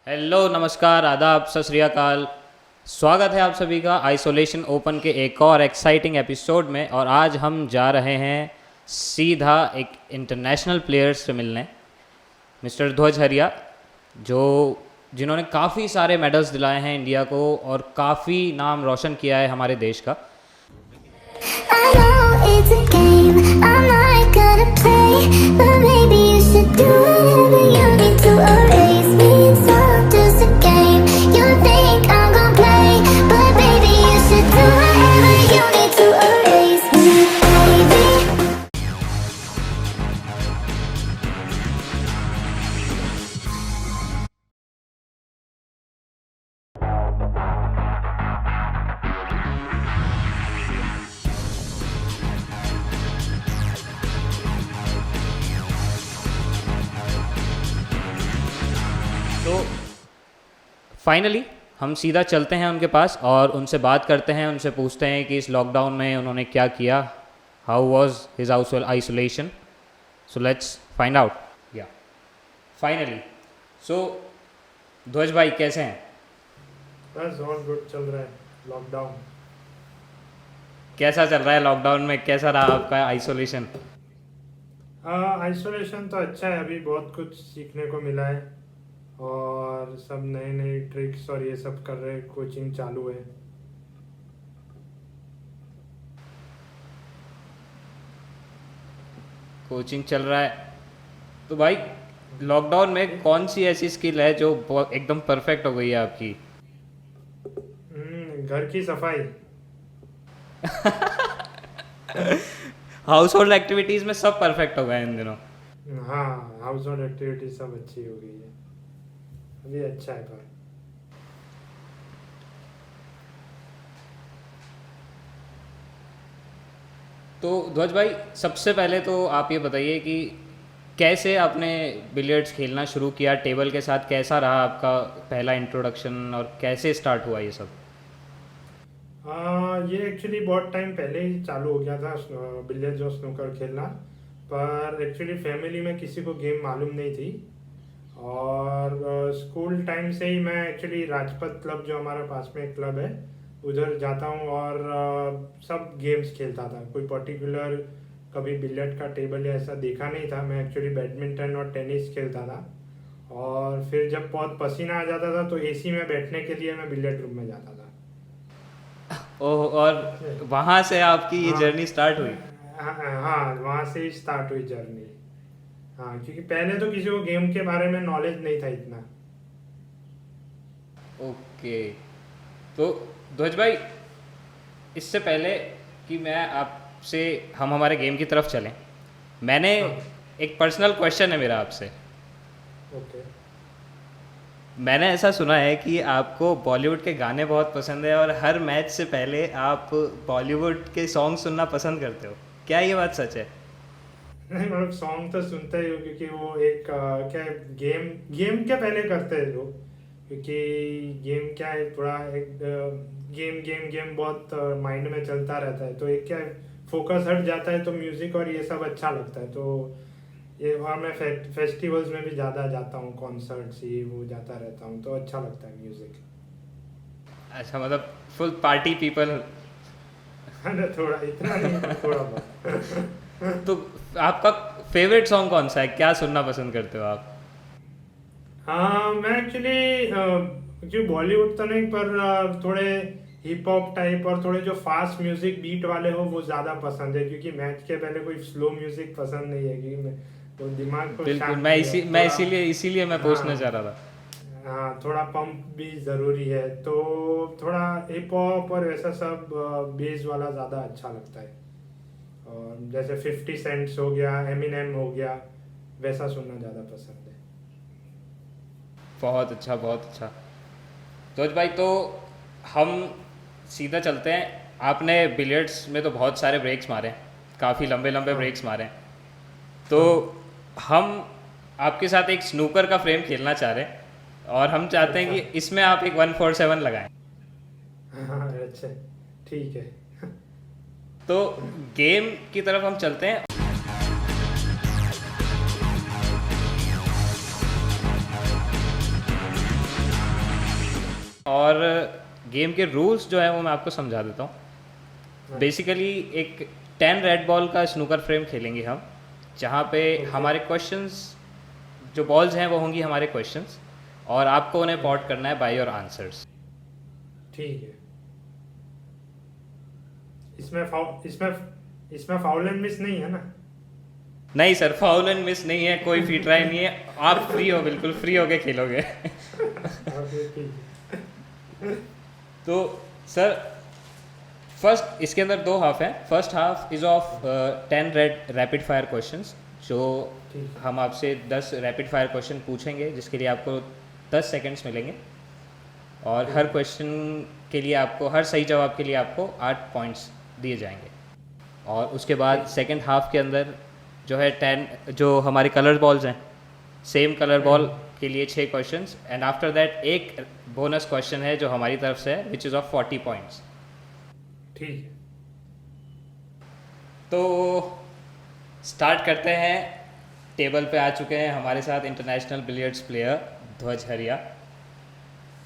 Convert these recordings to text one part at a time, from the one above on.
Hello, नमस्कार, आदाब, सत श्री अकाल। स्वागत है आप सभी का आइसोलेशन ओपन के एक और एक्साइटिंग एपिसोड में। और आज हम जा रहे हैं सीधा एक इंटरनेशनल प्लेयर्स से मिलने, मिस्टर ध्वज हरिया, जिन्होंने काफ़ी सारे मेडल्स दिलाए हैं इंडिया को और काफ़ी नाम रोशन किया है हमारे देश का। I know it's a game, I'm not gonna play, but maybe you should do whatever you need to erase me. It's all just a game, you think I'm gonna play, but maybe you should do whatever you need to erase me, baby. तो finally हम सीधा चलते हैं उनके पास और उनसे बात करते हैं, उनसे पूछते हैं कि इस लॉकडाउन में उन्होंने क्या किया, how was his isolation. So let's find out. या फाइनली सो ध्वज भाई कैसे हैं? बस ऑल गुड चल रहा है। लॉकडाउन कैसा चल रहा है लॉकडाउन में? कैसा रहा आपका आइसोलेशन? आइसोलेशन तो अच्छा है, अभी बहुत कुछ सीखने को मिला है और सब नए नए ट्रिक्स और ये सब कर रहे हैं, कोचिंग चालू है। कोचिंग चल रहा है तो भाई लॉकडाउन में कौन सी ऐसी स्किल है जो एकदम परफेक्ट हो गई है आपकी? घर की सफाई। हाउस होल्ड एक्टिविटीज में सब परफेक्ट हो गए इन दिनों। हाँ, हाउस होल्ड एक्टिविटी सब अच्छी हो गई है, अभी अच्छा है। पर तो ध्वज भाई सबसे पहले तो आप ये बताइए कि कैसे आपने बिलियर्ड्स खेलना शुरू किया टेबल के साथ? कैसा रहा आपका पहला इंट्रोडक्शन और कैसे स्टार्ट हुआ ये सब? ये एक्चुअली बहुत टाइम पहले ही चालू हो गया था बिलियर्ड्स और स्नूकर खेलना, पर एक्चुअली फैमिली में किसी को गेम मालूम नहीं थी। और स्कूल टाइम से ही मैं एक्चुअली राजपथ क्लब, जो हमारा पास में एक क्लब है, उधर जाता हूँ और सब गेम्स खेलता था। कोई पर्टिकुलर कभी बिलियर्ड का टेबल या ऐसा देखा नहीं था। मैं एक्चुअली बैडमिंटन और टेनिस खेलता था। और फिर जब बहुत पसीना आ जाता था तो एसी में बैठने के लिए मैं बिलियर्ड रूम में जाता था। ओह, और वहाँ से आपकी ये हाँ। जर्नी स्टार्ट हुई? हाँ, वहाँ से ही स्टार्ट हुई जर्नी। हाँ, क्योंकि पहले तो किसी को गेम के बारे में नॉलेज नहीं था इतना। ओके, तो ध्वज भाई इससे पहले कि मैं आपसे हम हमारे गेम की तरफ चलें, मैंने एक पर्सनल क्वेश्चन है मेरा आपसे। ओके। मैंने ऐसा सुना है कि आपको बॉलीवुड के गाने बहुत पसंद है और हर मैच से पहले आप बॉलीवुड के सॉन्ग सुनना पसंद करते हो, क्या ये बात सच है? नहीं, मतलब सॉन्ग तो सुनते ही हो, क्योंकि वो एक क्या है, गेम के पहले करते हैं लोग। क्योंकि गेम क्या है, थोड़ा एक गेम गेम गेम बहुत माइंड में चलता रहता है, तो एक क्या है, फोकस हट जाता है, तो म्यूजिक और ये सब अच्छा लगता है। तो ये, और मैं फेस्टिवल्स में भी ज़्यादा जाता हूँ, कॉन्सर्ट्स ये वो जाता रहता हूँ, तो अच्छा लगता है म्यूजिक। अच्छा, मतलब फुल पार्टी पीपल। अरे थोड़ा, इतना नहीं, थोड़ा बहुत। तो आपका फेवरेट सॉन्ग कौन सा है? क्या सुनना पसंद करते हो आप? हाँ, मैं एक्चुअली जो बॉलीवुड तो नहीं, पर थोड़े हिप हॉप टाइप और थोड़े जो फास्ट म्यूजिक बीट वाले हो वो ज़्यादा पसंद है। क्योंकि मैच के पहले कोई स्लो म्यूजिक पसंद नहीं है, क्योंकि तो दिमाग को बिल्कुल, शांत मैं थोड़ा। इसीलिए मैं पूछना हाँ। चाह रहा था। हाँ, थोड़ा पंप भी ज़रूरी है, तो थोड़ा हिप हॉप और वैसा सब बेस वाला ज़्यादा अच्छा लगता है। और जैसे 50 सेंट्स हो गया, एमिनेम हो गया, वैसा सुनना ज़्यादा पसंद है। बहुत अच्छा, बहुत अच्छा। तो भाई, तो हम सीधा चलते हैं। आपने बिलियर्ड्स में तो बहुत सारे ब्रेक्स मारे हैं, काफ़ी लंबे लंबे हाँ। ब्रेक्स मारे हैं। तो हम आपके साथ एक स्नूकर का फ्रेम खेलना चाह रहे हैं और हम चाहते हैं कि अच्छा। इसमें आप एक 147 लगाएं। हाँ, अच्छा, ठीक है। तो गेम की तरफ हम चलते हैं। और गेम के रूल्स जो है वो मैं आपको समझा देता हूँ। बेसिकली एक 10 रेड बॉल का स्नूकर फ्रेम खेलेंगे हम, जहाँ पे हमारे क्वेश्चंस जो बॉल्स हैं वो होंगी हमारे क्वेश्चंस, और आपको उन्हें पॉट करना है बाय योर आंसर्स। ठीक है। इसमें फाउल एंड मिस नहीं है ना? नहीं सर, फाउल एंड मिस नहीं है, कोई फ्री ट्राई नहीं है, आप फ्री हो, बिल्कुल फ्री होके खेलोगे। ओके ठीक है। तो सर फर्स्ट इसके अंदर 2 हाफ हैं। First half is of 10 red rapid fire questions, जो ठीक है। हम आपसे 10 रैपिड फायर क्वेश्चन पूछेंगे, जिसके लिए आपको 10 सेकंड्स मिलेंगे, और हर क्वेश्चन के लिए आपको, हर सही जवाब के लिए आपको 8 पॉइंट्स दिए जाएंगे। और उसके बाद सेकंड हाफ के अंदर जो है 10 जो हमारी कलर बॉल्स हैं, सेम कलर बॉल के लिए 6 क्वेश्चंस, एंड आफ्टर दैट एक बोनस क्वेश्चन है जो हमारी तरफ से है, विच इज़ ऑफ 40 पॉइंट्स। ठीक है। तो स्टार्ट करते हैं। टेबल पे आ चुके हैं हमारे साथ इंटरनेशनल बिलियर्ड्स प्लेयर ध्वज हरिया।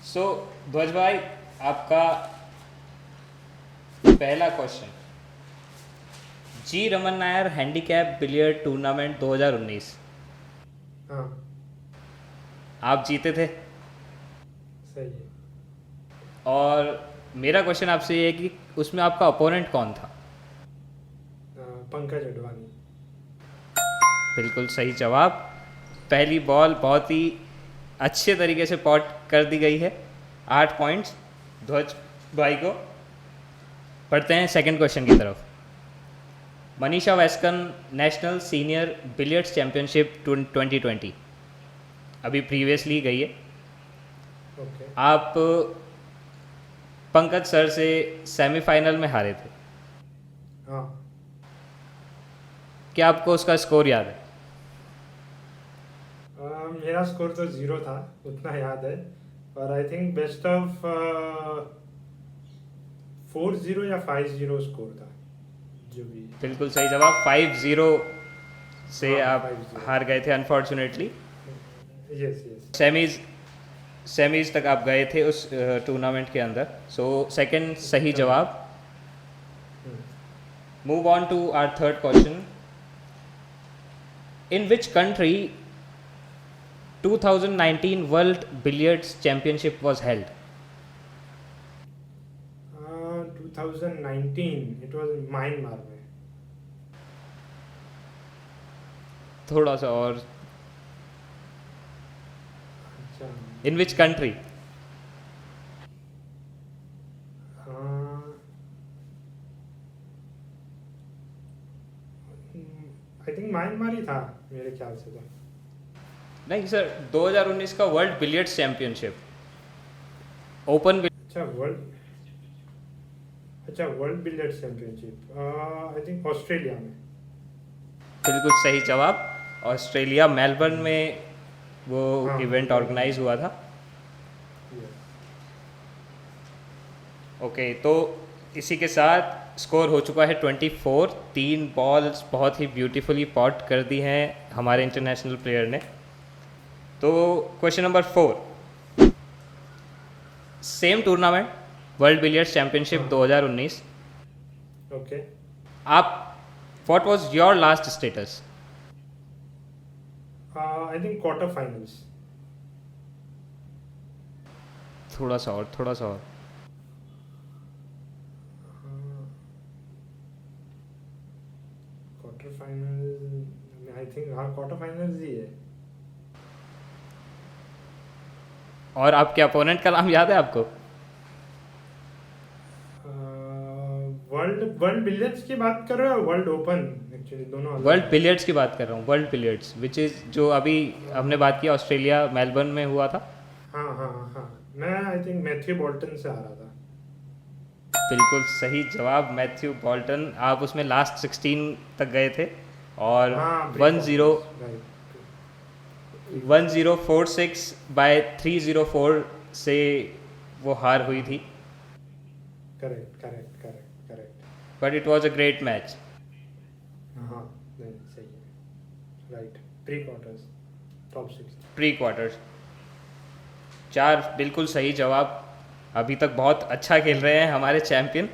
सो ध्वज भाई, आपका पहला question, G Raman Nair handicap billiard tournament 2019 हाँ आप जीते थे, सही है। और मेरा क्वेश्चन आपसे ये है कि उसमें आपका अपोनेंट कौन था? पंकज अडवाणी। बिल्कुल सही जवाब। पहली बॉल बहुत ही अच्छे तरीके से पॉट कर दी गई है, 8 पॉइंट्स ध्वज भाई को। पढ़ते हैं सेकंड क्वेश्चन की तरफ। Manisha Waskar national senior billiards championship 2020 अभी प्रीवियसली गई है। ओके। आप पंकज सर से सेमीफाइनल में हारे थे, हाँ क्या आपको उसका स्कोर याद है? मेरा स्कोर तो 0 था, उतना याद है। और आई थिंक बेस्ट ऑफ 4-0 या 5-0 स्कोर था, जो भी। बिल्कुल सही जवाब, 5-0 से हाँ, आप 5-0 हार गए थे अनफॉर्चुनेटली। Yes yes. सेमीज तक आप गए थे उस टूर्नामेंट के अंदर। सो सेकंड सही जवाब। Move on to our third question. In which country 2019 world billiards championship was held? 2019 it was Myanmar में। थोड़ा सा और, अच्छा। In which country? I think Myanmar ही था मेरे ख्याल से तो। नहीं सर, 2019 का वर्ल्ड बिलियर्ड्स चैंपियनशिप ओपन। अच्छा world billiards championship I think Australia में। बिल्कुल सही जवाब, ऑस्ट्रेलिया मेलबर्न में वो हाँ, इवेंट ऑर्गेनाइज हुआ था। Yes. ओके, तो इसी के साथ स्कोर हो चुका है 24। 3 बॉल्स बहुत ही ब्यूटीफुली पॉट कर दी हैं हमारे इंटरनेशनल प्लेयर ने। तो question number 4, same tournament world billiards championship 2019, okay. आप what was your last status? I think quarter finals. थोड़ा सा और, थोड़ा सा और। क्वार्टर फाइनल आई थिंक, हाँ क्वार्टर फाइनल्स ही है। और आपके अपोनेंट का नाम याद है आपको? वर्ल्ड बिलियर्ड्स की बात कर रहे हो, वर्ल्ड ओपन? एक्चुअली दोनों अलग वर्ल्ड हैं। बिलियर्ड्स की बात कर रहा हूँ, वर्ल्ड बिलियर्ड्स विच इज़ जो अभी हमने बात की ऑस्ट्रेलिया मेलबर्न में हुआ था। हाँ हाँ हाँ, मैं आई थिंक मैथ्यू बॉल्टन से आ रहा था। बिल्कुल सही जवाब, मैथ्यू बॉल्टन। आप उसमें लास्ट 16 तक गए थे, और हाँ 1046 बाय 304 से वो हार हुई थी, correct. But it was a great match. हाँ नहीं सही है, right. Pre quarters, top 6। Pre quarters, 4 बिल्कुल सही जवाब। अभी तक बहुत अच्छा खेल रहे हैं हमारे चैंपियन।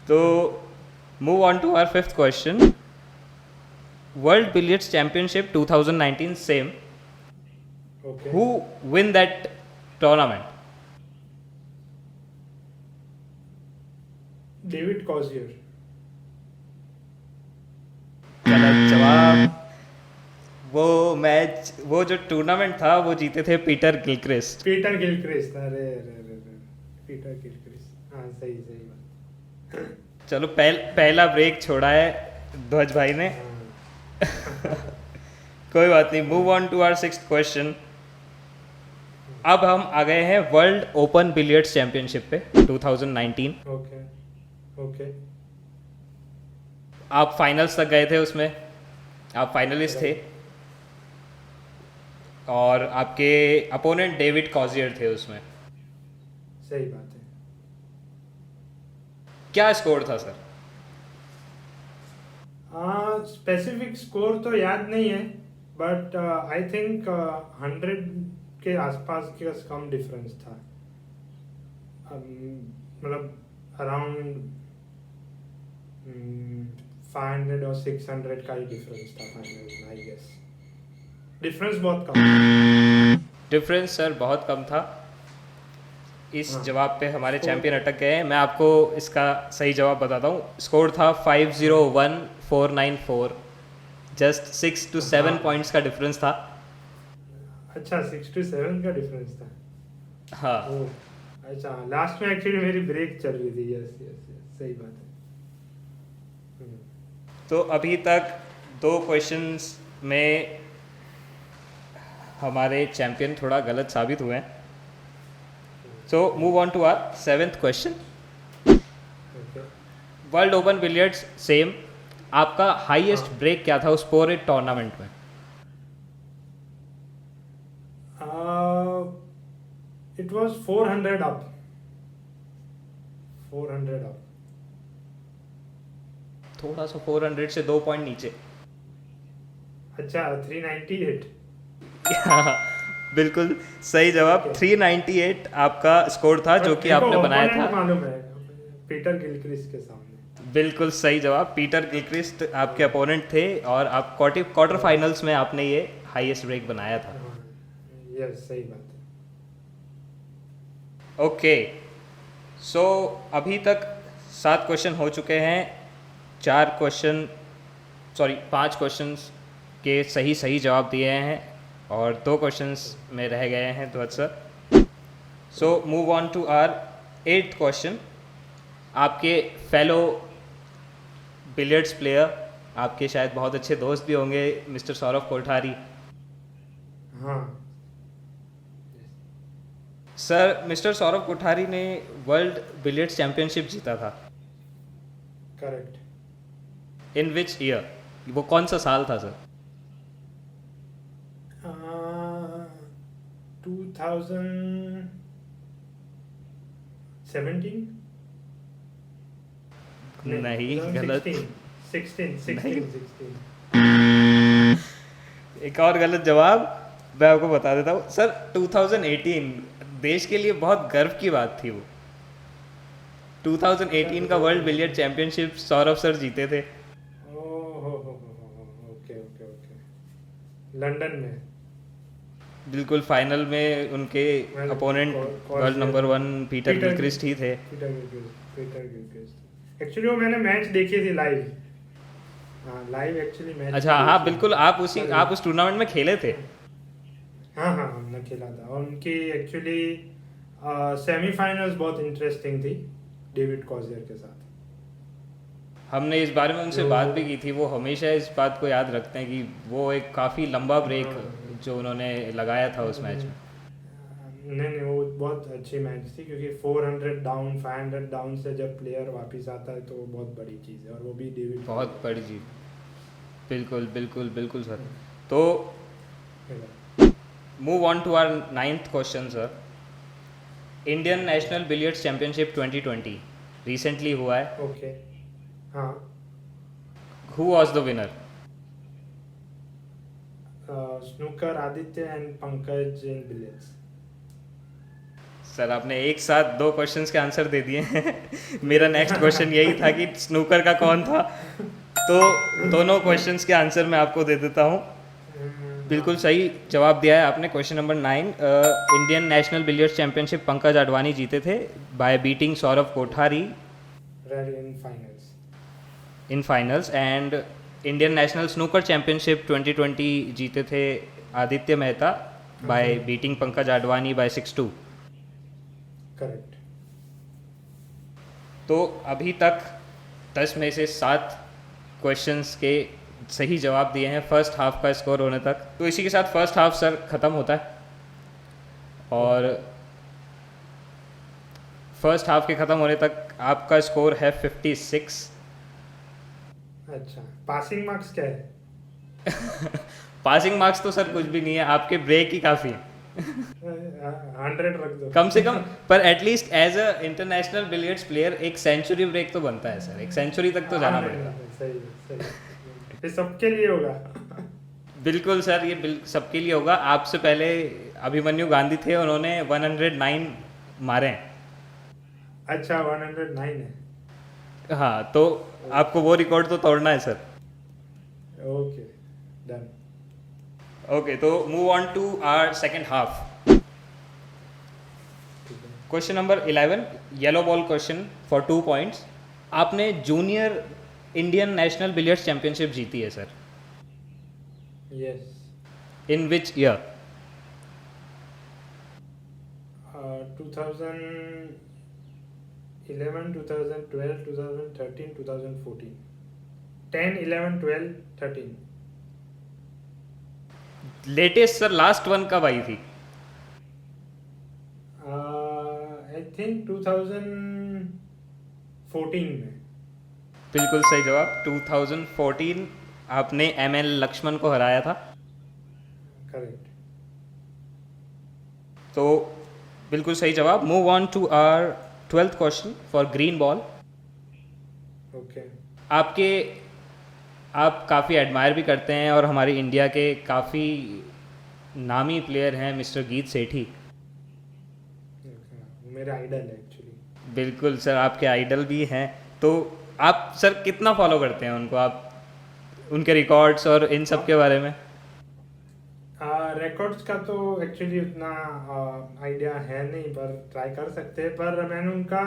तो move on to our fifth question. World billiards championship 2019 same, okay. Who win that tournament? David Causier. गलत जवाब। वो मैच, वो जो टूर्नामेंट था वो जीते थे पीटर गिलक्रिस्ट। पीटर गिलक्रिस्ट, अरे अरे अरे अरे, पीटर गिलक्रिस्ट, हाँ सही सही बात। चलो पहला ब्रेक छोड़ा है ध्वज भाई ने। हाँ, कोई बात नहीं, move on to our sixth question. अब हम आ गए हैं वर्ल्ड ओपन बिलियर्ड्स चैंपियनशिप पे 2019। Okay okay. आप फाइनल्स तक गए थे उसमें, आप फाइनलिस्ट थे और आपके अपोनेंट डेविड कॉजियर थे उसमें। सही बात है। क्या स्कोर था सर? स्पेसिफिक स्कोर तो याद नहीं है, बट आई थिंक 100 के आसपास के कम डिफरेंस था। मतलब अराउंड 500 और 600 का ही डिफरेंस था फाइनल में, आई गेस। डिफरेंस बहुत कम था। डिफरेंस सर बहुत कम था। इस हाँ। जवाब पे हमारे स्कोर- चैंपियन अटक गए हैं। मैं आपको इसका सही जवाब बताता हूँ। स्कोर था 501,494। जस्ट 6 to 7 हाँ। पॉइंट्स का डिफरेंस था। अच्छा, 6 to 7 का डिफरेंस था। हाँ, ओ, अच्छा, लास्ट में एक्चुअली मेरी ब्रेक चल रही थी। यस यस यस, सही बात है। तो अभी तक 2 क्वेश्चंस में हमारे चैंपियन थोड़ा गलत साबित हुए हैं। So move on to our seventh question. Okay. World open billiards same, आपका हाईएस्ट ब्रेक क्या था उस पूरे टूर्नामेंट में? It was 400 up. 400 up. थोड़ा सा 400 से 2 पॉइंट नीचे। अच्छा, 398। बिल्कुल सही जवाब। Okay. 398 आपका स्कोर था जो कि मेरे को आपने बनाया opponent था। मालूम है, पीटर गिलक्रिस्ट के सामने। बिल्कुल सही जवाब। पीटर गिलक्रिस्ट आपके अपोनेंट थे और आप क्वार्टर फाइनल्स में आपने ये हाईएस्ट ब्रेक बनाया था। यस, सही बात है। ओके, सो अभी तक 7 क्वेश्चन हो चुके हैं। 5 क्वेश्चंस के सही जवाब दिए हैं और 2 क्वेश्चंस में रह गए हैं Dhwaj sir. So move on to our 8th question. आपके फेलो बिलियर्ड्स प्लेयर, आपके शायद बहुत अच्छे दोस्त भी होंगे, मिस्टर सौरभ कोठारी। हाँ। सर, मिस्टर सौरभ कोठारी ने वर्ल्ड बिलियर्ड्स चैंपियनशिप जीता था। करेक्ट। In which year? वो कौन सा साल था सर? 2017? नहीं, गलत। 16। एक और गलत जवाब मैं आपको बता देता हूँ सर। 2018 देश के लिए बहुत गर्व की बात थी वो। 2018 का world billiard championship Saurabh sir जीते थे। Okay okay okay. लंदन में। बिल्कुल, फाइनल में उनके Well, opponent world number 1 Peter Gilchrist ही थे। Peter Gilchrist. एक्चुअली वो मैंने मैच देखी थी लाइव। हाँ, लाइव एक्चुअली मैच। अच्छा, हाँ बिल्कुल, आप उस टूर्नामेंट में खेले थे। हाँ हाँ, हमने खेला था। और उनकी एक्चुअली सेमीफाइनल्स बहुत इंटरेस्टिंग थी डेविड कॉजियर के साथ। हमने इस बारे में उनसे बात भी की थी। वो हमेशा इस बात को याद रखते हैं कि वो एक काफ़ी लंबा ब्रेक जो उन्होंने लगाया था उस मैच में। नहीं, वो बहुत अच्छी मैच थी, क्योंकि 400 डाउन 500 डाउन से जब प्लेयर वापस आता है तो वो बहुत बड़ी चीज़ है। और वो भी डेविड, बहुत बड़ी चीज़। बिल्कुल बिल्कुल बिल्कुल सर। तो move on to our 9th question sir. Indian national billiards championship 2020 recently हुआ है। ओके। हाँ। Who was the winner? Snooker Aditya and Pankaj in billiards. Sir आपने एक साथ दो क्वेश्चंस के आंसर दे दिए हैं मेरा नेक्स्ट क्वेश्चन यही था कि स्नूकर का कौन था, तो दोनों क्वेश्चंस के आंसर मैं आपको दे देता हूँ। बिल्कुल सही जवाब दिया है आपने। Question number 9, Indian national billiards championship Pankaj Advani जीते थे by beating Saurav Kothari in finals, and Indian national snooker championship 2020 जीते थे Aditya Mehta by beating Pankaj Advani by 6-2। Correct. तो अभी तक 10 में से 7 क्वेश्चंस के सही जवाब दिए हैं फर्स्ट हाफ का स्कोर होने तक। तो इसी के साथ फर्स्ट हाफ सर ख़त्म होता है, और फर्स्ट हाफ के ख़त्म होने तक आपका स्कोर है 56। अच्छा, पासिंग मार्क्स क्या है? पासिंग मार्क्स तो सर कुछ भी नहीं है, आपके ब्रेक ही काफ़ी है 100 रख दो कम से कम। पर at least as a international billiards player एक सेंचुरी ब्रेक तो बनता है सर, एक सेंचुरी तक तो जाना पड़ेगा। सही सही, ये सबके लिए होगा। बिल्कुल सर, ये सबके लिए होगा। आपसे पहले अभिमन्यु गांधी थे, उन्होंने 109 मारे हैं। अच्छा, 109 है। हाँ, तो आपको वो रिकॉर्ड तो तोड़ना है सर। Okay, done. ओके, तो move on to our second half. Question number 11, yellow ball question for 2 points. आपने junior Indian national billiards championship जीती है sir, yes. In which year? 2011, 2012, 2013, 2014। 10, 11, 12, 13। Latest sir last one कब आई थी? I think 2014 में। बिल्कुल सही जवाब, 2014 आपने ML लक्ष्मण को हराया था। करेक्ट। तो बिल्कुल सही जवाब। Move on to our 12th question for green ball. Okay. आप काफ़ी एडमायर भी करते हैं, और हमारी इंडिया के काफ़ी नामी प्लेयर हैं मिस्टर गीत सेठी। मेरा आइडल है एक्चुअली। बिल्कुल सर, आपके आइडल भी हैं। तो आप सर कितना फॉलो करते हैं उनको, आप उनके रिकॉर्ड्स और इन सब के बारे में? रिकॉर्ड्स का तो एक्चुअली उतना आइडिया है नहीं, पर ट्राई कर सकते हैं। पर मैंने उनका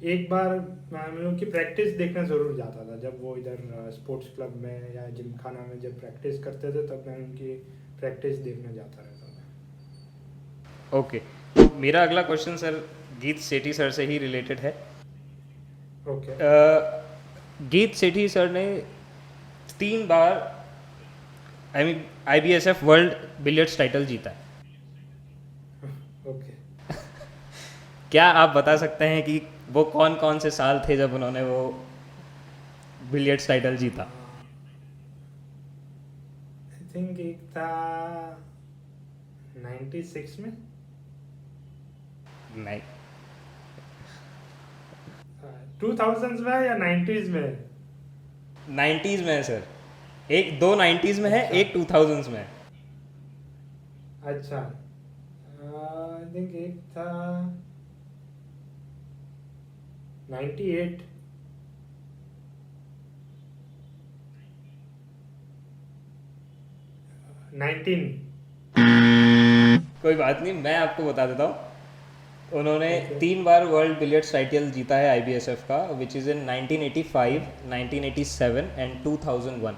एक बार मैं उनकी प्रैक्टिस देखने ज़रूर जाता था, जब वो इधर स्पोर्ट्स क्लब में या जिमखाना में जब प्रैक्टिस करते थे, तब मैं उनकी प्रैक्टिस देखने जाता रहता था। ओके, तो मेरा अगला क्वेश्चन सर गीत सेठी सर से ही रिलेटेड है। ओके। गीत सेठी सर ने 3 बार IBSF वर्ल्ड बिलियर्ड्स टाइटल जीता है। ओके। क्या आप बता सकते हैं कि वो कौन कौन से साल थे जब उन्होंने वो बिलियर्ड्स टाइटल जीता? आई थिंक एक था 96 में। नहीं, 2000s में है या 90s में है? 90s में है सर। एक 2 90s में है, एक 2000s में है। अच्छा, आई थिंक एक था 98। कोई बात नहीं, मैं आपको बता देता हूँ। उन्होंने Okay. 3 बार वर्ल्ड बिलियर्ड्स टाइटल जीता है IBSF का, which is in 1985, 1987 and 2001।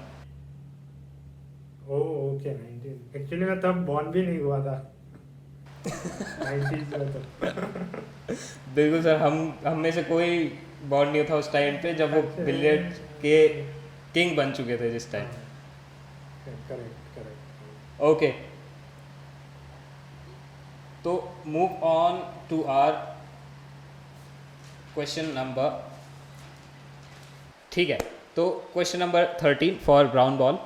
Okay, 19। Actually मैं तब बॉर्न भी नहीं हुआ था 90s में तो। बिल्कुल सर, हम में से कोई बॉर्न नहीं था उस टाइम पे जब वो बिलियर्ड्स के किंग बन चुके थे जिस टाइम। Correct correct. ओके, तो move on to our question number, ठीक है, तो question number 13 for brown ball.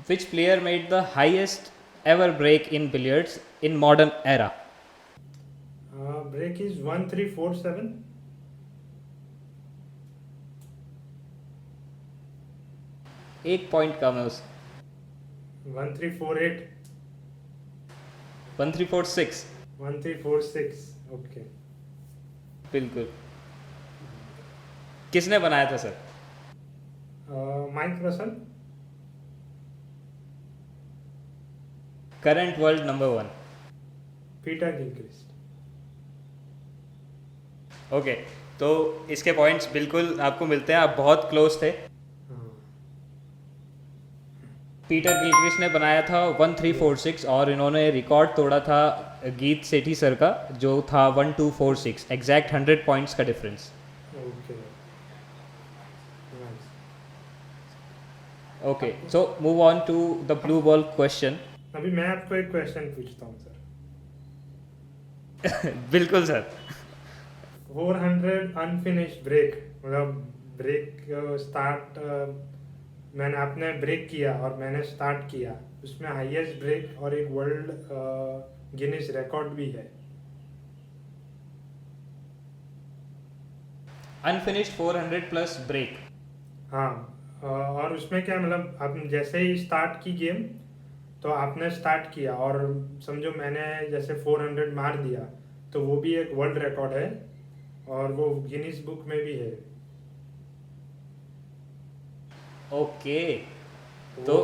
Which player made the highest ever break in billiards in modern era? Break is 1347। एक पॉइंट कम है उस। 1348। 1346 1346 ओके। बिल्कुल। किसने बनाया था sir? Mike Russell. Current world number 1। Peter Gilchrist. Okay, तो इसके पॉइंट्स बिल्कुल आपको मिलते हैं, आप बहुत क्लोज थे। पीटर गिलक्रिस्ट ने बनाया था 1346 और इन्होंने रिकॉर्ड तोड़ा था गीत सेठी सर का जो था 1246, एग्जैक्ट 100 पॉइंट्स का difference. Okay. Okay, so move on to the blue ball question. अभी मैं आपको एक क्वेश्चन पूछता हूँ सर। बिल्कुल सर। 400 अनफिनिश्ड ब्रेक, मतलब ब्रेक स्टार्ट, मैंने आपने ब्रेक किया और मैंने स्टार्ट किया, उसमें हाईएस्ट ब्रेक और एक वर्ल्ड गिनीज रिकॉर्ड भी है। Unfinished 400 plus break. हाँ, और उसमें क्या मतलब आपने जैसे ही स्टार्ट की गेम, तो आपने स्टार्ट किया और समझो मैंने जैसे 400 मार दिया, तो वो भी एक वर्ल्ड रिकॉर्ड है और वो गिनीज बुक में भी है। ओके, वो तो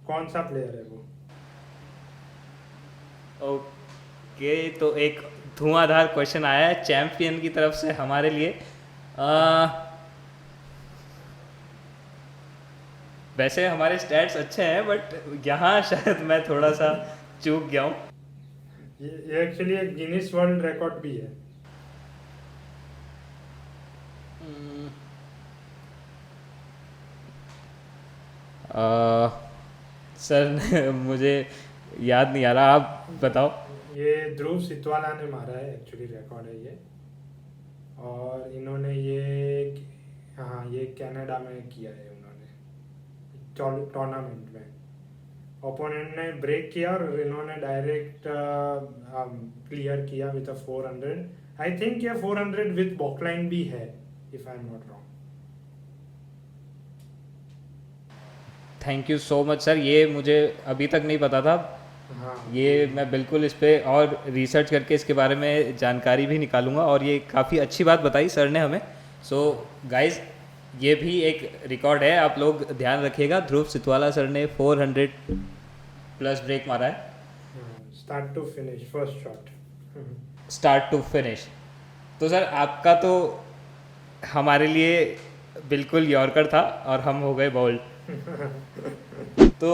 कौन सा प्लेयर है वो? ओके, तो एक धुआंधार क्वेश्चन आया है चैंपियन की तरफ से हमारे लिए। वैसे हमारे स्टैट्स अच्छे हैं बट यहाँ शायद मैं थोड़ा सा चूक गया हूँ। ये एक्चुअली एक गिनीज वर्ल्ड रिकॉर्ड भी है। सर मुझे याद नहीं आ रहा, आप बताओ। ये ध्रुव सितवाला ने मारा है, एक्चुअली रिकॉर्ड है ये। और इन्होंने ये, हाँ, ये कनाडा में किया है उन्होंने टूर्नामेंट में। ओपोनेंट ने ब्रेक किया और इन्होंने डायरेक्ट क्लियर किया विद 400। आई थिंक ये 400 विद बॉकलाइन भी है, if I am not wrong. Thank you so much sir, ये मुझे अभी तक नहीं पता था। हाँ, ये मैं बिल्कुल इस पे और रिसर्च करके इसके बारे में जानकारी भी निकालूंगा और ये काफ़ी अच्छी बात बताई सर ने हमें। सो गाइज, ये भी एक रिकॉर्ड है, आप लोग ध्यान रखिएगा। ध्रुव सितवाला सर ने 400 प्लस ब्रेक मारा है, start to finish, first shot. Start to finish. तो सर आपका तो हमारे लिए बिल्कुल यॉर्कर था और हम हो गए बोल्ड। तो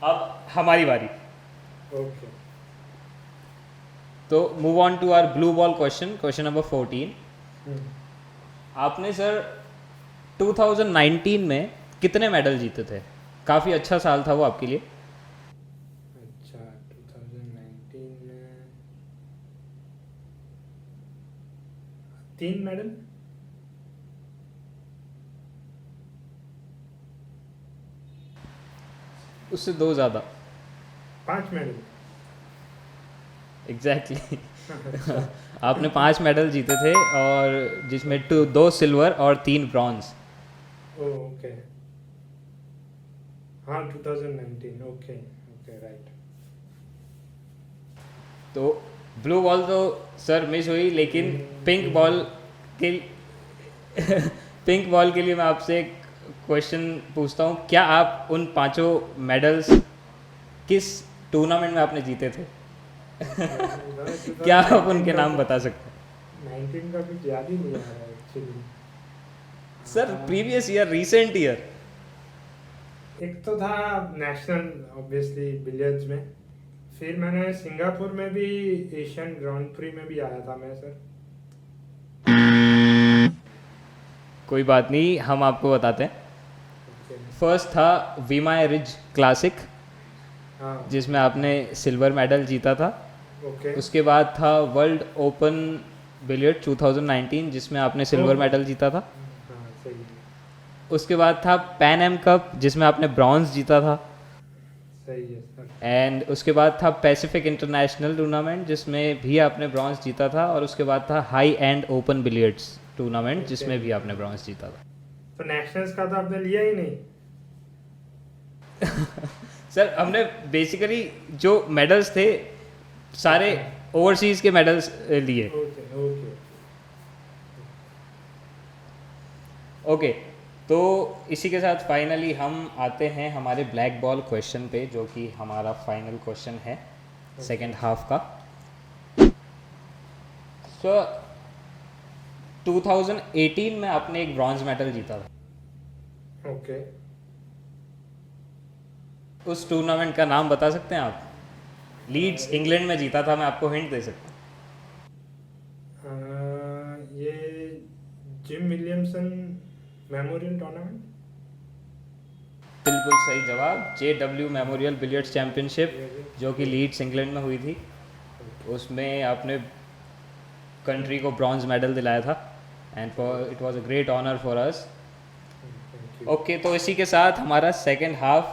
अब हमारी बारी। ओके, तो move on to our blue ball question, question number 14। आपने सर 2019 में कितने मेडल जीते थे? काफ़ी अच्छा साल था वो आपके लिए। अच्छा, 2019 में 3 मेडल। उससे 2 ज़्यादा। 5 मेडल। एग्जैक्टली आपने 5 मेडल जीते थे और जिसमें 2 सिल्वर और 3 ब्रॉन्ज। ओके, हाँ, 2019। Okay okay, right. तो ब्लू बॉल तो सर मिस हुई, लेकिन पिंक बॉल के पिंक बॉल के लिए मैं आपसे एक क्वेश्चन पूछता हूँ। क्या आप उन 5 मेडल्स किस टूर्नामेंट में आपने जीते थे? क्या आप उनके नाम बता सकते हैं? 19 का कुछ याद ही नहीं आ रहा है actually. Sir previous year, recent year. एक तो था नेशनल, ऑब्वियसली बिलियर्ड्स में। फिर मैंने सिंगापुर में भी, एशियन ग्रांड प्री में भी आया था मैं सर। कोई बात नहीं, हम आपको बताते हैं। फर्स्ट था वीमाय रिज क्लासिक, हाँ, जिसमें आपने सिल्वर मेडल जीता था। ओके। उसके बाद था वर्ल्ड ओपन बिलियर्ड 2019, जिसमें आपने सिल्वर मेडल जीता था। हाँ, सही है, उसके बाद था पैन एम कप, जिसमें आपने ब्रॉन्ज जीता था। सही है सर। एंड उसके बाद था पैसिफिक इंटरनेशनल टूर्नामेंट, जिसमें भी आपने ब्रॉन्ज जीता था। और उसके बाद था high and open billiards tournament, जिसमें भी आपने ब्रॉन्ज जीता था। तो नेशनल्स का तो आपने लिया ही नहीं। सर हमने बेसिकली जो मेडल्स थे सारे ओवरसीज के मेडल्स लिए। ओके ओके ओके, तो इसी के साथ फाइनली हम आते हैं हमारे ब्लैक बॉल क्वेश्चन पे, जो कि हमारा फाइनल क्वेश्चन है सेकेंड हाफ का। सो 2018 में आपने एक ब्रॉन्ज मेडल जीता था। ओके। उस टूर्नामेंट का नाम बता सकते हैं आप? लीड्स इंग्लैंड में जीता था, मैं आपको हिंट दे सकता हूँ। ये जिम विलियमसन मेमोरियल टूर्नामेंट। बिल्कुल सही जवाब, JW मेमोरियल बिलियर्ड्स चैंपियनशिप, जो कि लीड्स इंग्लैंड में हुई थी। उसमें आपने कंट्री को ब्रॉन्ज मेडल दिलाया था and it was a great honour for us. Okay, तो इसी के साथ हमारा सेकेंड हाफ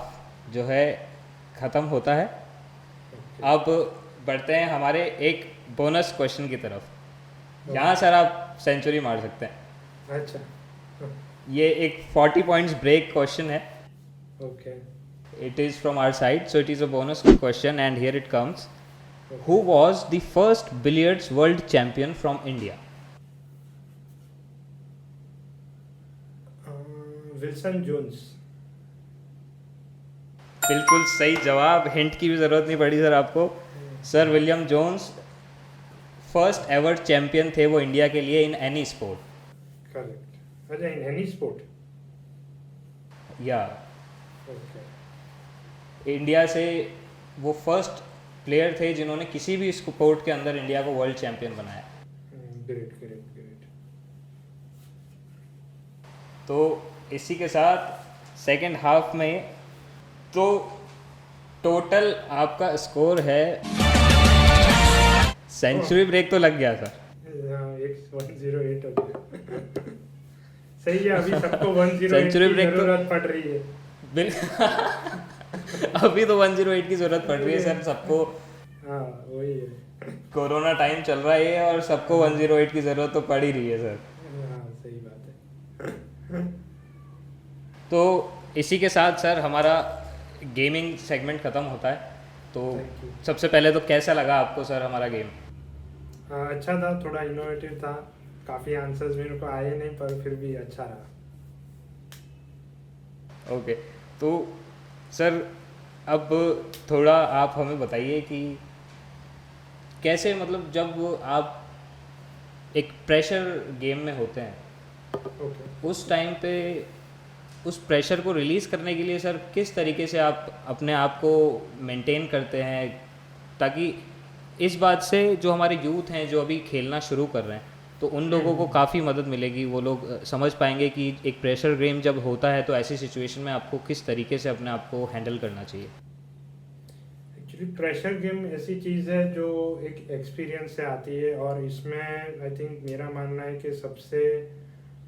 जो है ख़त्म होता है। अब बढ़ते हैं हमारे एक बोनस क्वेश्चन की तरफ। यहाँ सर आप सेंचुरी मार सकते हैं। अच्छा। ये एक 40 पॉइंट्स ब्रेक क्वेश्चन है। Okay. It is from our side, so it is a bonus question, and here it comes. Who was the first billiards world champion from India? Wilson Jones. बिल्कुल सही जवाब, हिंट की भी ज़रूरत नहीं पड़ी sir आपको। Sir William Jones first ever champion थे वो इंडिया के लिए इन एनी स्पोर्ट। करेक्ट। अच्छा, इन एनी स्पोर्ट। या ओके। इंडिया से वो फर्स्ट प्लेयर थे जिन्होंने किसी भी स्पोर्ट के अंदर इंडिया को वर्ल्ड चैंपियन बनाया। Great great great. तो इसी के साथ सेकेंड हाफ में तो टोटल आपका स्कोर है, सेंचुरी ब्रेक तो लग गया सर। 108 हो गया। सही है, अभी सबको 108 सेंचुरी की ब्रेक तो- जरूरत पड़ रही है। अभी तो 108 की जरूरत पड़ रही है सर सबको। हाँ वही है। कोरोना टाइम चल रहा है और सबको 108 की जरूरत तो पड़ ही रही है सर। हाँ सही बात है। तो इसी के साथ सर हमारा गेमिंग सेगमेंट ख़त्म होता है। तो Thank you. सबसे पहले तो कैसा लगा आपको सर हमारा गेम? अच्छा था, थोड़ा इनोवेटिव था, काफ़ी आंसर्स मेरे को आए नहीं पर फिर भी अच्छा रहा। ओके, तो सर अब थोड़ा आप हमें बताइए कि कैसे, मतलब जब आप एक प्रेशर गेम में होते हैं ओके। उस टाइम पे उस प्रेशर को रिलीज़ करने के लिए सर किस तरीके से आप अपने आप को मेंटेन करते हैं, ताकि इस बात से जो हमारे यूथ हैं जो अभी खेलना शुरू कर रहे हैं तो उन लोगों को काफ़ी मदद मिलेगी, वो लोग समझ पाएंगे कि एक प्रेशर गेम जब होता है तो ऐसी सिचुएशन में आपको किस तरीके से अपने आप को हैंडल करना चाहिए। एक्चुअली प्रेशर गेम ऐसी चीज़ है जो एक एक्सपीरियंस से आती है और इसमें आई थिंक मेरा मानना है कि सबसे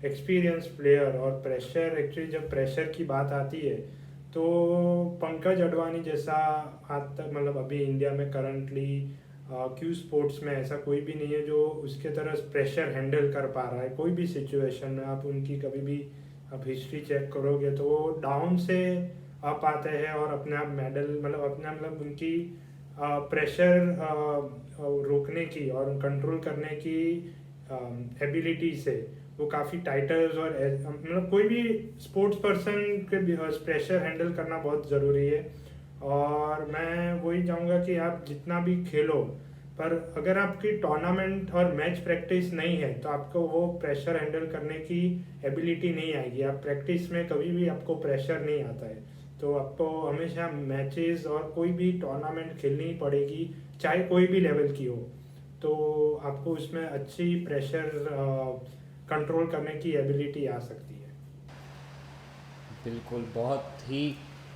एक्सपीरियंस प्लेयर और प्रेशर, एक्चुअली जब प्रेशर की बात आती है तो पंकज अडवाणी जैसा आज तक, मतलब अभी इंडिया में करंटली क्यू स्पोर्ट्स में ऐसा कोई भी नहीं है जो उसके तरह प्रेशर हैंडल कर पा रहा है कोई भी सिचुएशन में। आप उनकी कभी भी आप हिस्ट्री चेक करोगे तो वो डाउन से अप आते हैं और अपने आप मेडल, मतलब उनकी प्रेशर रोकने की और कंट्रोल करने की एबिलिटी से वो काफ़ी टाइटल्स और मतलब कोई भी स्पोर्ट्स पर्सन के प्रेशर हैंडल करना बहुत ज़रूरी है। और मैं वही चाहूँगा कि आप जितना भी खेलो पर अगर आपकी टूर्नामेंट और मैच प्रैक्टिस नहीं है तो आपको वो प्रेशर हैंडल करने की एबिलिटी नहीं आएगी। आप प्रैक्टिस में कभी भी आपको प्रेशर नहीं आता है तो आपको हमेशा मैचेस और कोई भी टूर्नामेंट खेलनी ही पड़ेगी, चाहे कोई भी लेवल की हो, तो आपको उसमें अच्छी प्रेशर कंट्रोल करने की एबिलिटी आ सकती है। बिल्कुल, बहुत ही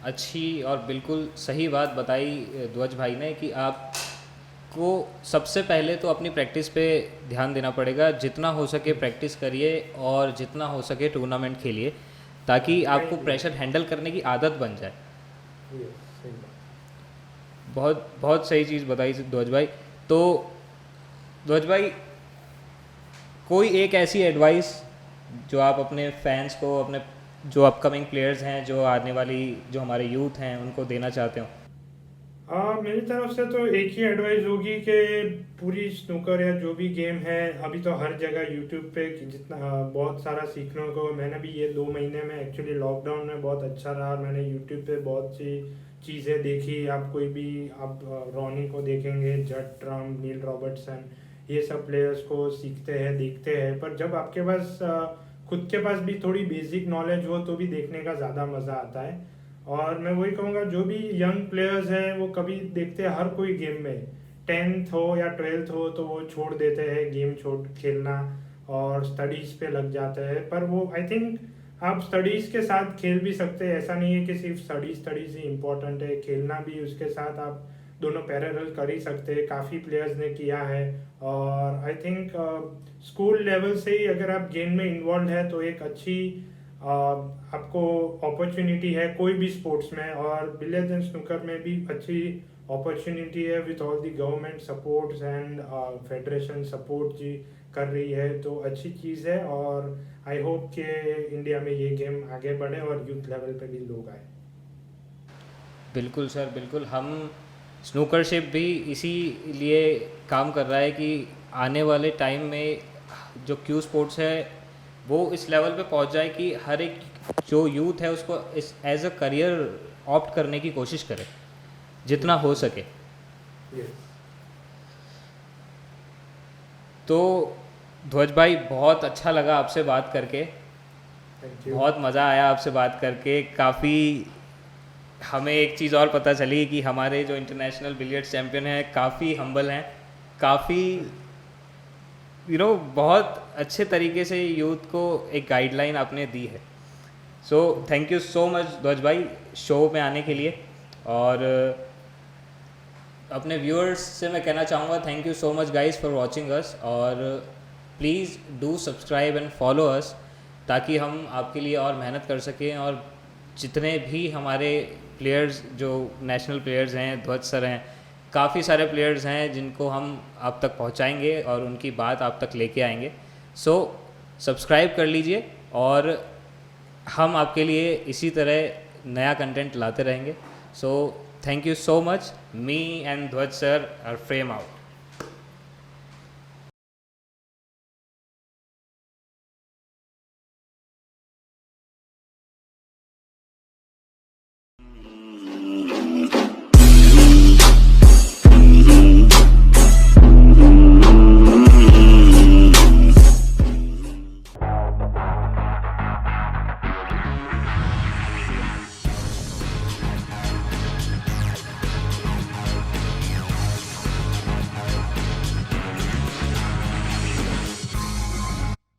अच्छी और बिल्कुल सही बात बताई ध्वज भाई ने कि आपको सबसे पहले तो अपनी प्रैक्टिस पे ध्यान देना पड़ेगा, जितना हो सके प्रैक्टिस करिए और जितना हो सके टूर्नामेंट खेलिए ताकि आपको प्रेशर हैंडल करने की आदत बन जाए। सही बात। बहुत बहुत सही चीज़ बताई ध्वज भाई। तो ध्वज भाई कोई एक ऐसी एडवाइस जो आप अपने फैंस को, अपने जो अपकमिंग प्लेयर्स हैं, जो आने वाली जो हमारे यूथ हैं, उनको देना चाहते हो? मेरी तरफ से तो एक ही एडवाइस होगी कि पूरी स्नूकर या जो भी गेम है, अभी तो हर जगह यूट्यूब पे जितना बहुत सारा सीखने को। मैंने भी ये 2 महीने में एक्चुअली लॉकडाउन में बहुत अच्छा रहा, मैंने यूट्यूब पे बहुत सी चीज़ें देखी। आप कोई भी आप रॉनी को देखेंगे, जट ट्रम्प, नील रॉबर्टसन, ये सब प्लेयर्स को सीखते हैं, देखते हैं। पर जब आपके पास खुद के पास भी थोड़ी बेसिक नॉलेज हो तो भी देखने का ज़्यादा मज़ा आता है। और मैं वही कहूँगा, जो भी यंग प्लेयर्स हैं वो कभी देखते हैं हर कोई गेम में 10th हो या 12th हो तो वो छोड़ देते हैं गेम, छोड़ खेलना और स्टडीज़ पे लग जाते हैं। पर वो आई थिंक आप स्टडीज़ के साथ खेल भी सकते हैं। ऐसा नहीं है कि सिर्फ स्टडीज़ ही इम्पोर्टेंट है, खेलना भी उसके साथ आप दोनों पैरेलल कर ही सकते हैं। काफ़ी प्लेयर्स ने किया है। और आई थिंक स्कूल लेवल से ही अगर आप गेम में इन्वॉल्व है तो एक अच्छी आपको अपॉर्चुनिटी है कोई भी स्पोर्ट्स में। और बिलियर्ड्स एंड स्नूकर में भी अच्छी अपॉर्चुनिटी है with all the government supports and federation support जी कर रही है, तो अच्छी चीज़ है। और आई होप कि इंडिया में ये गेम आगे बढ़े और यूथ लेवल पे भी लोग आए। बिल्कुल सर, बिल्कुल। हम स्नूकरशिप भी इसी लिए काम कर रहा है कि आने वाले टाइम में जो क्यू स्पोर्ट्स है वो इस लेवल पे पहुंच जाए कि हर एक जो यूथ है उसको इस एज अ करियर ऑप्ट करने की कोशिश करे जितना हो सके। Yes. तो ध्वज भाई, बहुत अच्छा लगा आपसे बात करके, Thank you. बहुत मज़ा आया आपसे बात करके। काफ़ी हमें एक चीज़ और पता चली कि हमारे जो इंटरनेशनल बिलियर्ड्स चैम्पियन हैं काफ़ी हम्बल हैं, काफ़ी बहुत अच्छे तरीके से यूथ को एक गाइडलाइन आपने दी है। So thank you so much ध्वज भाई शो में आने के लिए। और अपने व्यूअर्स से मैं कहना चाहूँगा, thank you so much guys for watching us. और please do subscribe and follow us ताकि हम आपके लिए और मेहनत कर सकें। और जितने भी हमारे प्लेयर्स जो नेशनल प्लेयर्स हैं, ध्वज सर हैं, काफ़ी सारे प्लेयर्स हैं जिनको हम आप तक पहुंचाएंगे और उनकी बात आप तक लेके आएंगे। सो सब्सक्राइब कर लीजिए और हम आपके लिए इसी तरह नया कंटेंट लाते रहेंगे। So thank you so much. Me and ध्वज सर आर फ्रेम आउट।